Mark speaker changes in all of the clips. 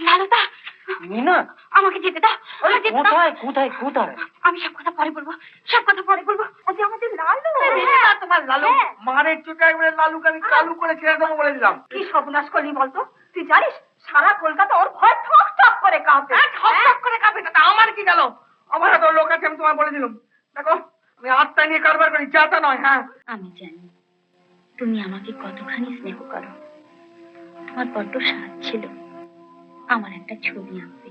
Speaker 1: লালুদা,
Speaker 2: মিনা,
Speaker 1: আমাকে যেতে দাও।
Speaker 2: কোথায় কোথায় কোথায়?
Speaker 1: আমি সব কথা পরে বলবো, সব কথা পরে বলবো। ও যে আমাদের লালু।
Speaker 2: তোমার লালু মারের চোটে একবারে লালুকে আমি কালু করে ছেড়ে দেবো বলে দিলাম।
Speaker 1: কি সর্বনাশ করলি বলতো? তুই জানিস সারা কলকাতা ওর ভয় ঠক ঠক করে কাঁপে।
Speaker 2: ঠক ঠক করে কাঁপে, তাতে আমার কি গেল? আমার এত লোক আছে, আমি তোমায় বলে দিলাম। দেখো, আমি আত্মা নিয়ে কারবার করি, যাতা নয়। হ্যাঁ,
Speaker 1: আমি জানি তুমি আমাকে কতখানি স্নেহ করো। তোমার বড্ড সাধ ছিল আমার একটা ছবি আঁকবে,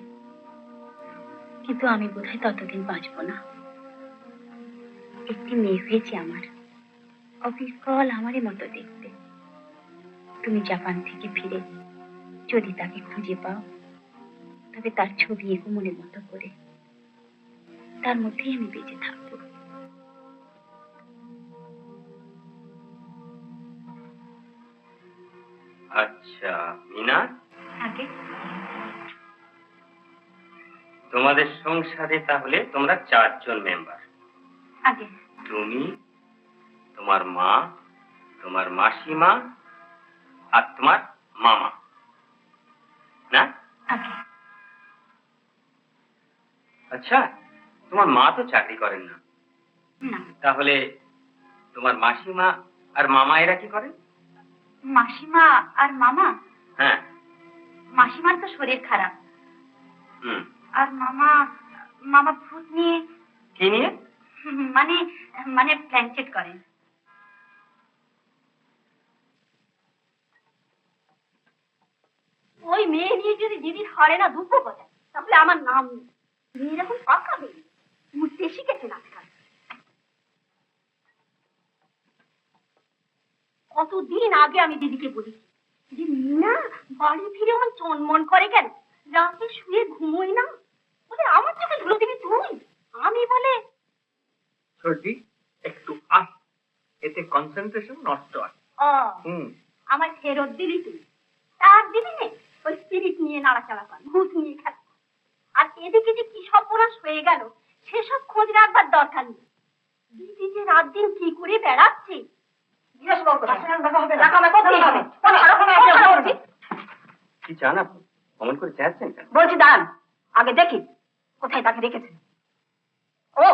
Speaker 1: কিন্তু আমি বোধহয় ততদিন বাঁচবো না। একটি মেয়ে হয়েছে আমার, অবিকল আমারই মতো দেখতে। তুমি জাপান থেকে ফিরে যদি তাকে খুঁজে পাও, তবে তার ছবি এগো মনের মতো করে, তার মধ্যেই আমি বেঁচে থাকবো।
Speaker 3: আচ্ছা মিনা,
Speaker 1: আগে
Speaker 3: তোমাদের সংসারে তাহলে তোমরা 4 জন মেম্বার।
Speaker 1: আগে
Speaker 3: তুমি, তোমার মা, তোমার মাসিমা আর তোমার মামা, না?
Speaker 1: আগে
Speaker 3: আচ্ছা, তোমার মা তো চাকরি করেন না,
Speaker 1: না,
Speaker 3: তাহলে তোমার মাসিমা আর মামা এরা কি করেন?
Speaker 1: মাসিমা আর মামা,
Speaker 3: হ্যাঁ।
Speaker 1: মাসিমার তো শরীর খারাপ,
Speaker 3: হুম।
Speaker 1: আর মামা মামা ভূত নিয়ে
Speaker 3: কি নিয়ে?
Speaker 1: মানে মানে প্ল্যানচেট করেন। ওই মেয়ে নিয়ে যদি দিদির হরে না দুঃখ বজায়, তাহলে আমার নাম নেই। তুমি এরকম পাকাবে, উঠতে শিখেছেন আজকাল। কতদিন আগে আমি দিদিকে বলেছি যে মিনা বাড়ি ফিরে আমার চনমন করে কেন, রাতে শুয়ে ঘুমোই না, বলে আমার চোখে ধুলো দিবি তুই। আমি বলে
Speaker 2: ছোটি একটু আস, এতে কনসেন্ট্রেশন নষ্ট হয়।
Speaker 1: আমার ফেরত দিলি তুই, তার দিবি নে ওই স্পিরিট নিয়ে নাড়াচাড়া কর, ভূত নিয়ে খেলা। আর এদিকে যে কি সর্বনাশ হয়ে গেল সেসব খোঁজ রাখবার দরকার নেই। দিদি যে রাত দিন কি করে বেড়াচ্ছে,
Speaker 3: কি চান আপনি? অমন করে চাচ্ছেন কেন?
Speaker 1: বলছি দাঁড়ান, আগে দেখি কোথায় তাকে রেখেছেন। ও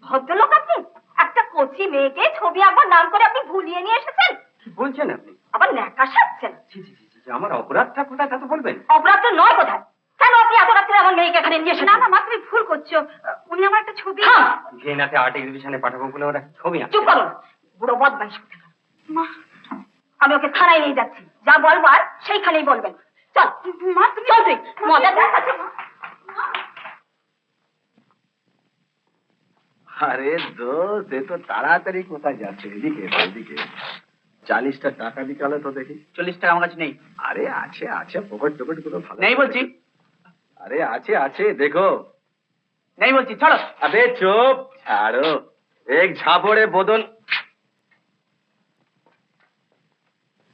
Speaker 1: ভদ্রলোক, আপনি একটা কচি মেয়েকে ছবি আঁকবার নাম করে আপনি ভুলিয়ে নিয়ে এসেছেন।
Speaker 3: কি বলছেন আপনি?
Speaker 1: আবার ন্যাকা সাজছেন।
Speaker 3: জি জি জি জি, আমার অপরাধটা কোথায় তা তো বলবেন।
Speaker 1: অপরাধ তো নয় কোথায়, কেন আপনি এত রাত্রে আমার মেয়েকে এখানে নিয়ে এসেছেন? না না মা, তুমি ভুল করছো। উনি আমার একটা ছবি।
Speaker 3: ঘেনাতে আর্ট এক্সিবিশনে পাঠাবো বলে ওরা ছবি আঁকে।
Speaker 1: চুপ করুন, বুড়ো বদমাইশ কোথাকার। মা, আমি ওকে থানায় নিয়ে যাচ্ছি, যা বলবার সেইখানেই বলবেন। চল মা, তুমি চল, তুই মজা দেখাচ্ছ।
Speaker 4: আরে দোস্ত, এ তো তাড়াতাড়ি কোথায় যাচ্ছে? এদিকে এদিকে 40টা টাকা দিকালে তো দেখি।
Speaker 2: 40 টাকা আমার কাছে নেই।
Speaker 4: আরে আছে আছে, পকেট টকেট গুলো ভালো
Speaker 2: নেই বলছি।
Speaker 4: আরে আছে আছে, দেখো।
Speaker 2: নেই বলছি, ছাড়ো।
Speaker 4: আবে চুপ, ছাড়ো। এক ঝাপড়ে বদন।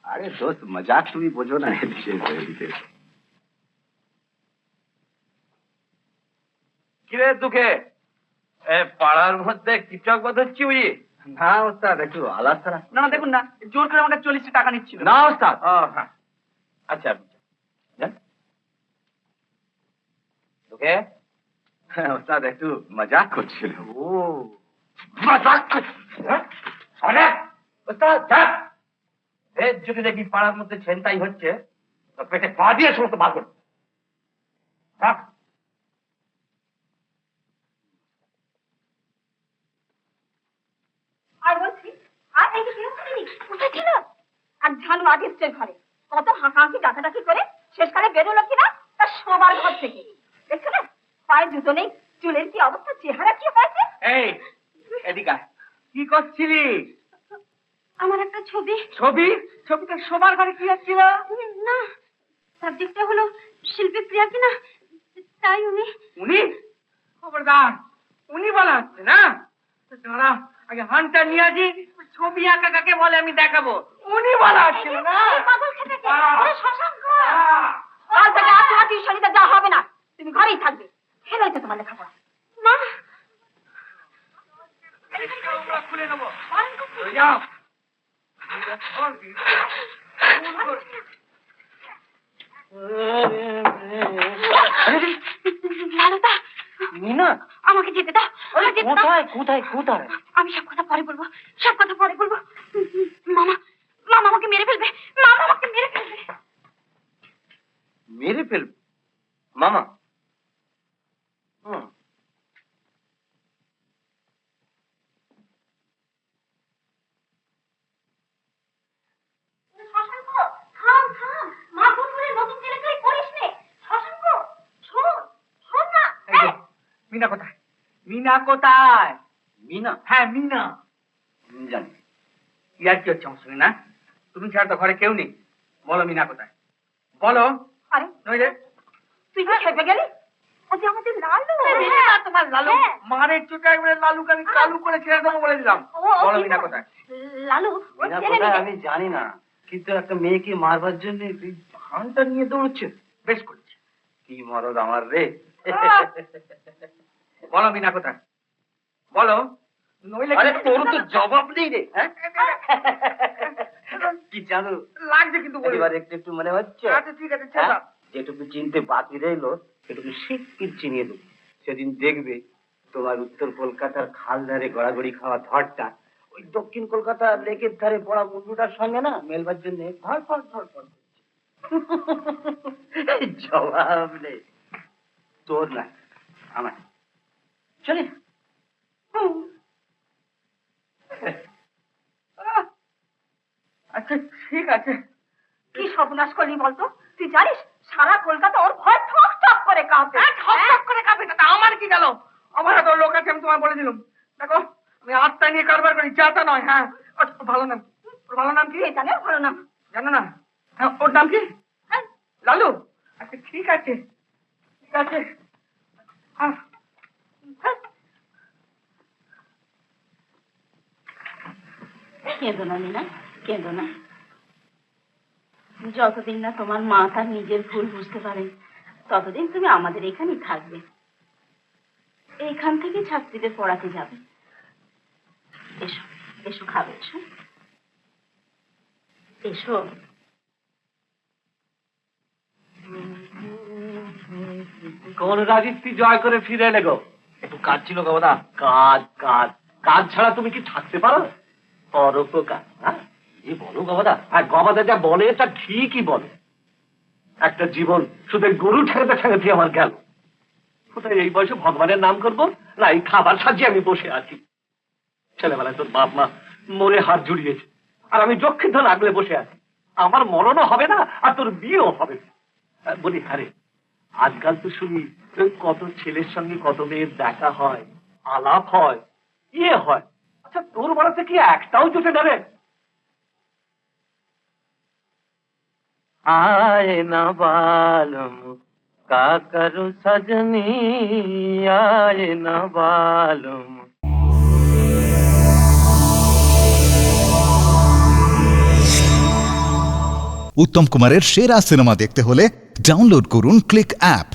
Speaker 4: আরে দোস্ত, মজাক তুমি বোঝো না। এদিকে এদিকে।
Speaker 2: কিরে দুঃখে পাড়ার মধ্যে টিপটক বোধ হচ্ছে বুঝি?
Speaker 4: না ওস্তাদ, একটু আলাদা ছাড়া।
Speaker 2: না না, দেখুন না, জোর করে আমাকে 40 টাকা নিচ্ছিল।
Speaker 4: না ওস্তাদ।
Speaker 2: হ্যাঁ, আচ্ছা যান দুঃখে।
Speaker 4: হ্যাঁ ওস্তাদ, একটু মজাক করছিল।
Speaker 2: ও মজাক করছে? আরে ওস্তাদ যান, এর যদি দেখি পাড়ার মধ্যে ছেনতাই হচ্ছে, তো পেটে পা দিয়ে সমস্ত বার করবে।
Speaker 1: আর বলছি, আর এই যে কোথায় ছিল? আর ঝানু আর্টিস্টের ঘরে কত হাঁকাহাঁকি ডাকাডাকি করে শেষকালে বেরোলো কিনা তার সবার ঘর থেকে। দেখছো না, পায়ে জুতো নেই, চুলের কি অবস্থা, চেহারা কি হয়েছে।
Speaker 2: এই এদিকে কি করছিলিস?
Speaker 1: আমার একটা ছবি।
Speaker 2: ছবি? ছবিটা সবার ঘরে কি হচ্ছিল?
Speaker 1: না, সাবজেক্টটা হলো শিল্পী প্রিয়া কিনা, তাই উনি।
Speaker 2: উনি? খবরদার, উনি বলা হচ্ছে না। দাঁড়া, আগে হানটা নিয়ে আসি, ছবি আঁকা কাকে বলে আমি দেখাবো। উনি বলা হচ্ছিল না।
Speaker 1: পাগল খেতেছে, ওরে শশাঙ্ক। কাল থেকে আর তোমার টিউশনিতে যা হবে না, তুমি ঘরেই থাকবে। ফেলে হয়েছে তোমার লেখাপড়া। মা,
Speaker 2: খুলে নেবো, যাও।
Speaker 1: লালুদা,
Speaker 2: মিনা,
Speaker 1: আমাকে যেতে দাও, আমাকে যেতে দাও।
Speaker 2: কোথায় কোথায় কোথায়?
Speaker 1: আমি সব কথা পরে বলবো, সব কথা পরে বলবো। মামা, মামা আমাকে মেরে ফেলবে, মামা আমাকে মেরে ফেলবে।
Speaker 2: মেরে ফেলবে মামা? হুম।
Speaker 1: শশাঙ্ক, থাম থাম, মা বোন বলে নতুন ছেলে তুই করিস নে। শশাঙ্ক, শোন, শোন না।
Speaker 2: এই যে, মিনা কোথায়? মিনা কোথায়? মিনা? হ্যাঁ মিনা। জানি ইয়ার কি হচ্ছে আমার সঙ্গে না? তুমি ছাড়া তো ঘরে কেউ নেই। বলো মিনা কোথায়? বলো।
Speaker 1: আরে
Speaker 2: নইলে
Speaker 1: তুই কি খেপে গেলি? ও যে আমাদের লালু।
Speaker 2: মিনা তোমার লালু,
Speaker 1: হ্যাঁ।
Speaker 2: মারের চোটে একবারে লালুকে আমি কালু করে ছেড়ে দেবো বলে দিলাম। বলো মিনা কোথায়?
Speaker 1: লালু, ও
Speaker 5: মিনা
Speaker 1: ছেলে
Speaker 5: কোথায়
Speaker 1: মেয়ে।
Speaker 5: আমি জানি না, কিন্তু একটা মেয়েকে মারবার জন্য তুই ভানটা নিয়ে দৌড়চ্ছে।
Speaker 2: বেশ করেছি।
Speaker 5: কি মরদ আমার রে!
Speaker 2: বলো মিনা কোথায়? বলো, নইলে
Speaker 5: আরে
Speaker 2: কিন্তু-
Speaker 5: তোর তো জবাব নেই রে, হ্যাঁ? কি জানো,
Speaker 2: লাগছে কিন্তু বলি।
Speaker 5: এবার একটু একটু মনে হচ্ছে।
Speaker 2: আচ্ছা ঠিক আছে, ছেড়ে দাও।
Speaker 5: হ্যাঁ? যেটুকু চিনতে বাকি রইলো সেটুকু শিগগির চিনিয়ে দেবো। সেদিন দেখবে তোমার উত্তর কলকাতার খাল ধারে গড়াগড়ি খাওয়া ধরটা ওই দক্ষিণ কলকাতা লেকের ধারে পড়া মুন্ডুটার সঙ্গে না মেলবার জন্য ধরপড় করছে। জবাব নেই তোর, না আমার। চলে
Speaker 2: আচ্ছা ঠিক আছে।
Speaker 1: কি সর্বনাশ করলি বলতো? তুই জানিস সারা কলকাতা ওর ভয় ঠক ঠক করে কাঁপে।
Speaker 2: ঠক করে কাঁপে, তাতে আমার কি গেল? আমার এত লোক আছে, আমি তোমায় বলে দিলাম। দেখো, আমি আত্মা নিয়ে কারবার করি, যাতা নয়। হ্যাঁ, ওর ভালো নাম কি? ওর ভালো নাম কি
Speaker 1: কে জানে ওর ভালো নাম?
Speaker 2: জানো না? হ্যাঁ, ওর নাম কি? লালু। আচ্ছা ঠিক আছে, ঠিক আছে। আহ,
Speaker 6: কেঁদো না মিনা, কেঁদো না। যতদিন না তোমার মা তার নিজের ভুল বুঝতে পারে ততদিন তুমি আমাদের এখানেই থাকবে। এইখান থেকে ছাত্রীদের পড়াতে যাবে। এসো, এসো খাবে, এসো, এসো।
Speaker 5: কোন রাজত্বী জয় করে ফিরে এলে গো? একটু কাজ ছিল গো দাদা। কাজ কাজ কাজ ছাড়া তুমি কি থাকতে পারো? পরোপকার, হ্যাঁ? এই বলো গবাদা, আর গবাদা যা বলে তা ঠিকই বলে। একটা জীবন শুধু এই গরু ঠেকাতে ঠেকাতে আমার গেল। কোথায় এই বয়সে ভগবানের নাম করবো, না এই খাবার সাজিয়ে আমি বসে আছি। ছেলেবেলায় তোর বাপ মা মরে হাত জুড়িয়েছে, আর আমি যক্ষিণ ধন আগলে বসে আছি। আমার মরণও হবে না, আর তোর বিয়েও হবে না। বলি আরে, আজকাল তো শুনি কত ছেলের সঙ্গে কত মেয়ের দেখা হয়, আলাপ হয়, ইয়ে হয়। আচ্ছা তোর বলাতে কি একটাও জুটে যাবে? आए न बालम का करो सजनी, आए न बालम।
Speaker 7: উত্তম কুমারের সেরা সিনেমা দেখতে হলে ডাউনলোড করুন ক্লিক অ্যাপ।